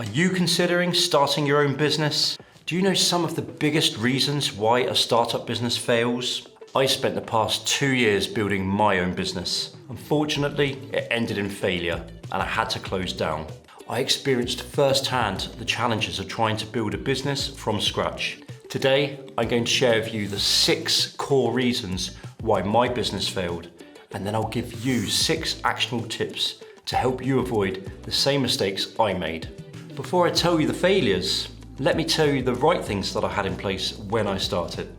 Are you considering starting your own business? Do you know some of the biggest reasons why a startup business fails? I spent the past 2 years building my own business. Unfortunately, it ended in failure and I had to close down. I experienced firsthand the challenges of trying to build a business from scratch. Today, I'm going to share with you the 6 core reasons why my business failed, and then I'll give you 6 actionable tips to help you avoid the same mistakes I made. Before I tell you the failures, let me tell you the right things that I had in place when I started.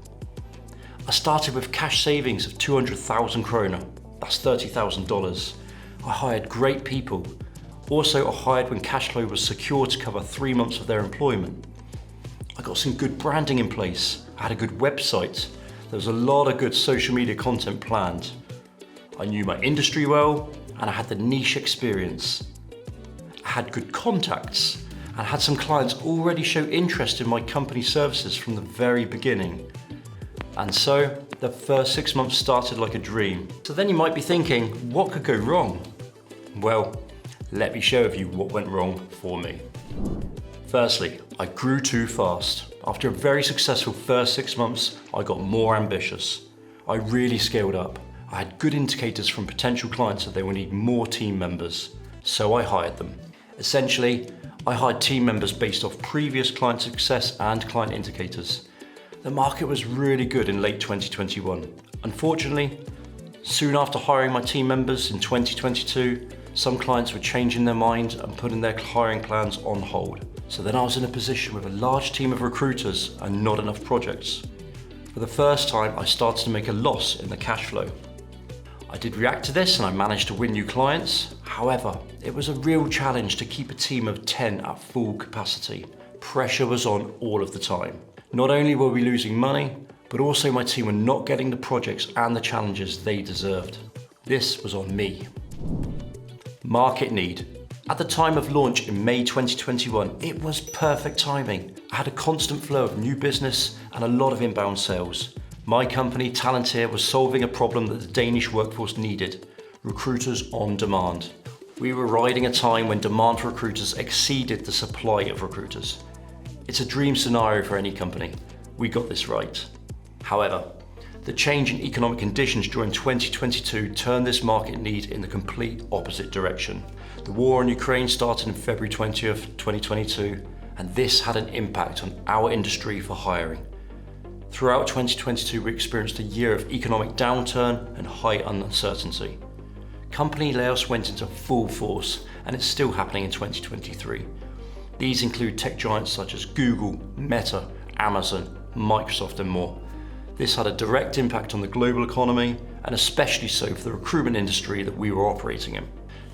I started with cash savings of 200,000 krona, that's $30,000. I hired great people. Also, I hired when cash flow was secure to cover 3 months of their employment. I got some good branding in place. I had a good website. There was a lot of good social media content planned. I knew my industry well, and I had the niche experience. I had good contacts, and I had some clients already show interest in my company services from the very beginning. And so, the first 6 months started like a dream. So then you might be thinking, what could go wrong? Well, let me share with you what went wrong for me. Firstly, I grew too fast. After a very successful first 6 months, I got more ambitious. I really scaled up. I had good indicators from potential clients that they would need more team members, so I hired them. Essentially, I hired team members based off previous client success and client indicators. The market was really good in late 2021. Unfortunately, soon after hiring my team members in 2022, some clients were changing their mind and putting their hiring plans on hold. So then I was in a position with a large team of recruiters and not enough projects. For the first time, I started to make a loss in the cash flow. I did react to this and I managed to win new clients. However, it was a real challenge to keep a team of 10 at full capacity. Pressure was on all of the time. Not only were we losing money, but also my team were not getting the projects and the challenges they deserved. This was on me. Market need. At the time of launch in May 2021, it was perfect timing. I had a constant flow of new business and a lot of inbound sales. My company, Talent was solving a problem that the Danish workforce needed: recruiters on demand. We were riding a time when demand for recruiters exceeded the supply of recruiters. It's a dream scenario for any company. We got this right. However, the change in economic conditions during 2022 turned this market need in the complete opposite direction. The war in Ukraine started on February 20th, 2022, and this had an impact on our industry for hiring. Throughout 2022, we experienced a year of economic downturn and high uncertainty. Company layoffs went into full force, and it's still happening in 2023. These include tech giants such as Google, Meta, Amazon, Microsoft, and more. This had a direct impact on the global economy, and especially so for the recruitment industry that we were operating in.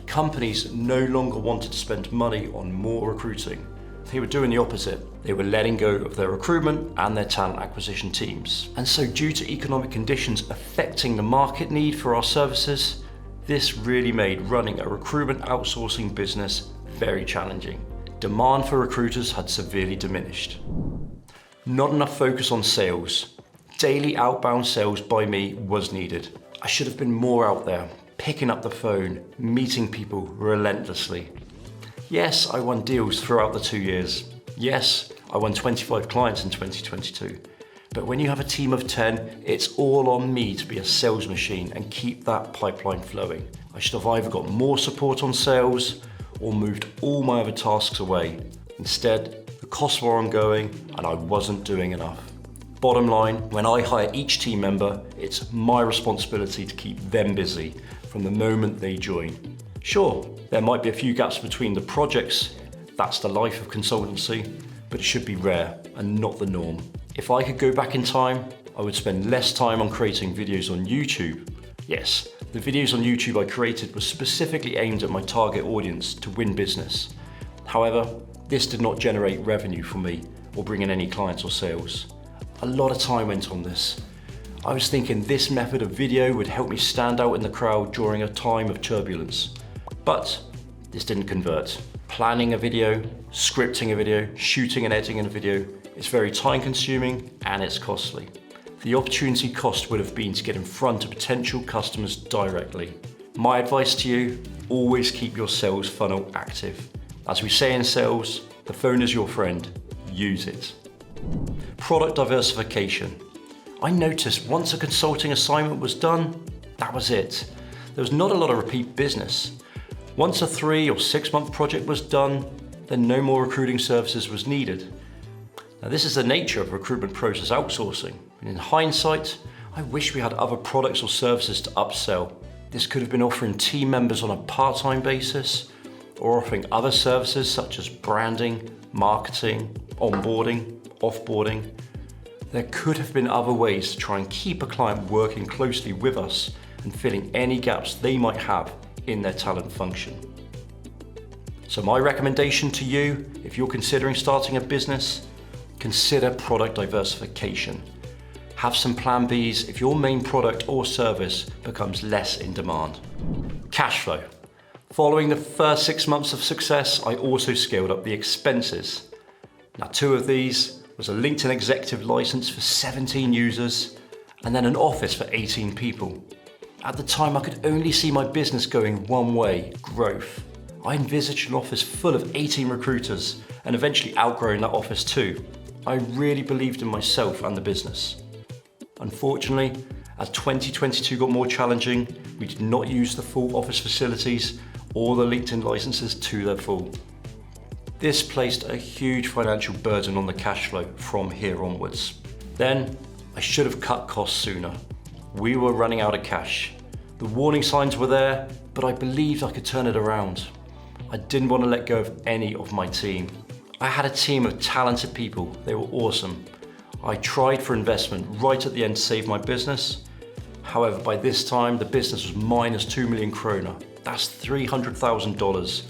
Companies no longer wanted to spend money on more recruiting. They were doing the opposite. They were letting go of their recruitment and their talent acquisition teams. And so due to economic conditions affecting the market need for our services, this really made running a recruitment outsourcing business very challenging. Demand for recruiters had severely diminished. Not enough focus on sales. Daily outbound sales by me was needed. I should have been more out there, picking up the phone, meeting people relentlessly. Yes, I won deals throughout the 2 years. Yes, I won 25 clients in 2022. But when you have a team of 10, it's all on me to be a sales machine and keep that pipeline flowing. I should have either got more support on sales or moved all my other tasks away. Instead, the costs were ongoing and I wasn't doing enough. Bottom line, when I hire each team member, it's my responsibility to keep them busy from the moment they join. Sure, there might be a few gaps between the projects. That's the life of consultancy, but it should be rare and not the norm. If I could go back in time, I would spend less time on creating videos on YouTube. Yes, the videos on YouTube I created were specifically aimed at my target audience to win business. However, this did not generate revenue for me or bring in any clients or sales. A lot of time went on this. I was thinking this method of video would help me stand out in the crowd during a time of turbulence. But this didn't convert. Planning a video, scripting a video, shooting and editing a video is very time consuming and it's costly. The opportunity cost would have been to get in front of potential customers directly. My advice to you, always keep your sales funnel active. As we say in sales, The phone is your friend. Use it. Product diversification. I noticed once a consulting assignment was done, that was it. There was not a lot of repeat business. Once a 3 or 6 month project was done, then no more recruiting services was needed. Now this is the nature of recruitment process outsourcing. And in hindsight, I wish we had other products or services to upsell. This could have been offering team members on a part-time basis, or offering other services such as branding, marketing, onboarding, offboarding. There could have been other ways to try and keep a client working closely with us and filling any gaps they might have in their talent function. So my recommendation to you, if you're considering starting a business, consider product diversification. Have some plan Bs if your main product or service becomes less in demand. Cash flow. Following the first 6 months of success, I also scaled up the expenses. Now 2 of these was a LinkedIn executive license for 17 users and then an office for 18 people. At the time, I could only see my business going one way, growth. I envisaged an office full of 18 recruiters and eventually outgrowing that office too. I really believed in myself and the business. Unfortunately, as 2022 got more challenging, we did not use the full office facilities or the LinkedIn licenses to their full. This placed a huge financial burden on the cash flow from here onwards. Then, I should have cut costs sooner. We were running out of cash. The warning signs were there, but I believed I could turn it around. I didn't want to let go of any of my team. I had a team of talented people. They were awesome. I tried for investment right at the end to save my business. However, by this time, the business was minus 2 million kroner. That's $300,000.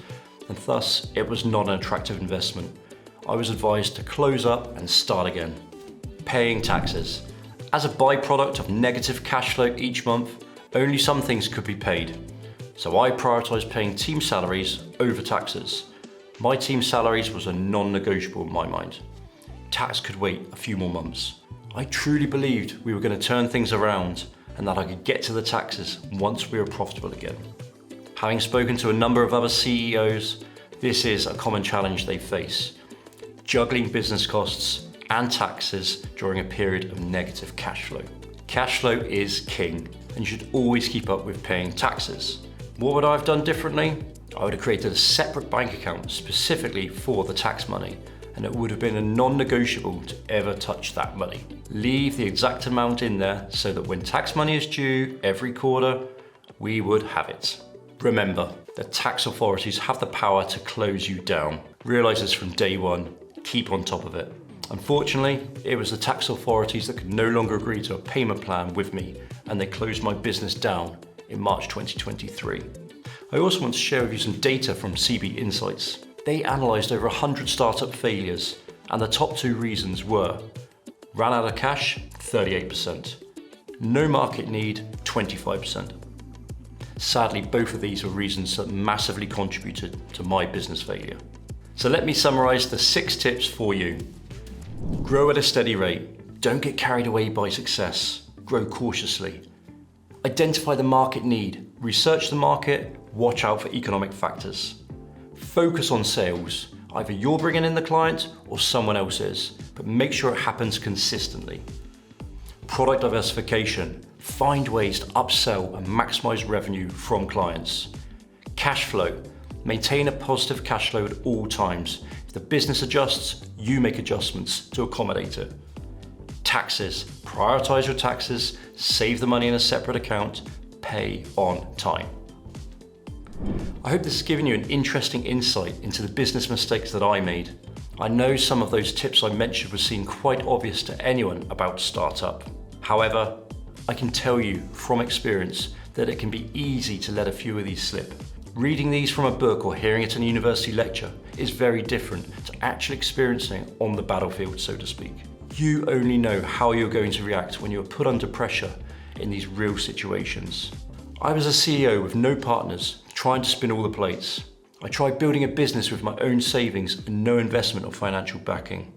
And thus, it was not an attractive investment. I was advised to close up and start again. Paying taxes. As a byproduct of negative cash flow each month, only some things could be paid. So I prioritized paying team salaries over taxes. My team salaries was a non-negotiable in my mind. Tax could wait a few more months. I truly believed we were going to turn things around and that I could get to the taxes once we were profitable again. Having spoken to a number of other CEOs, this is a common challenge they face. Juggling business costs and taxes during a period of negative cash flow. Cash flow is king, and you should always keep up with paying taxes. What would I have done differently? I would have created a separate bank account specifically for the tax money, and it would have been a non-negotiable to ever touch that money. Leave the exact amount in there so that when tax money is due every quarter, we would have it. Remember, the tax authorities have the power to close you down. Realize this from day one, keep on top of it. Unfortunately, it was the tax authorities that could no longer agree to a payment plan with me, and they closed my business down in March 2023. I also want to share with you some data from CB Insights. They analysed over 100 startup failures, and the top 2 reasons were: ran out of cash, 38%, no market need, 25%. Sadly, both of these were reasons that massively contributed to my business failure. So let me summarise the 6 tips for you. Grow at a steady rate. Don't get carried away by success. Grow cautiously. Identify the market need. Research the market. Watch out for economic factors. Focus on sales. Either you're bringing in the client or someone else is, but make sure it happens consistently. Product diversification. Find ways to upsell and maximize revenue from clients. Cash flow. Maintain a positive cash flow at all times. If the business adjusts, you make adjustments to accommodate it. Taxes. Prioritize your taxes, save the money in a separate account, pay on time. I hope this has given you an interesting insight into the business mistakes that I made. I know some of those tips I mentioned were seen quite obvious to anyone about startup. However, I can tell you from experience that it can be easy to let a few of these slip. Reading these from a book or hearing it in a university lecture is very different to actually experiencing it on the battlefield, so to speak. You only know how you're going to react when you're put under pressure in these real situations. I was a CEO with no partners, trying to spin all the plates. I tried building a business with my own savings and no investment or financial backing.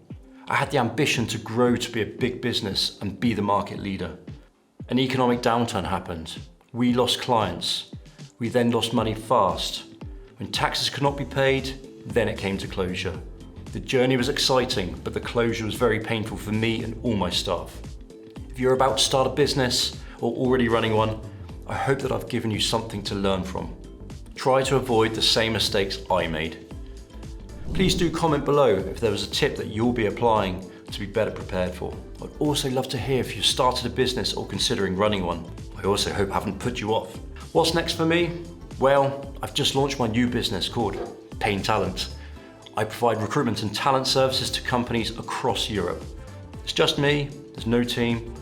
I had the ambition to grow to be a big business and be the market leader. An economic downturn happened. We lost clients. We then lost money fast. When taxes could not be paid, then it came to closure. The journey was exciting, but the closure was very painful for me and all my staff. If you're about to start a business or already running one, I hope that I've given you something to learn from. Try to avoid the same mistakes I made. Please do comment below if there was a tip that you'll be applying to be better prepared for. I'd also love to hear if you've started a business or considering running one. I also hope I haven't put you off. What's next for me? Well, I've just launched my new business called PAYNE TALENT. I provide recruitment and talent services to companies across Europe. It's just me, there's no team,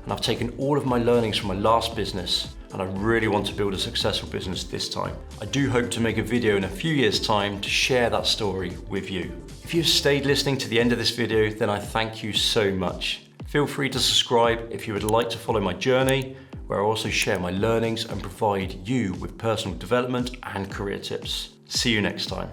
and I've taken all of my learnings from my last business, and I really want to build a successful business this time. I do hope to make a video in a few years' time to share that story with you. If you've stayed listening to the end of this video, then I thank you so much. Feel free to subscribe if you would like to follow my journey, where I also share my learnings and provide you with personal development and career tips. See you next time.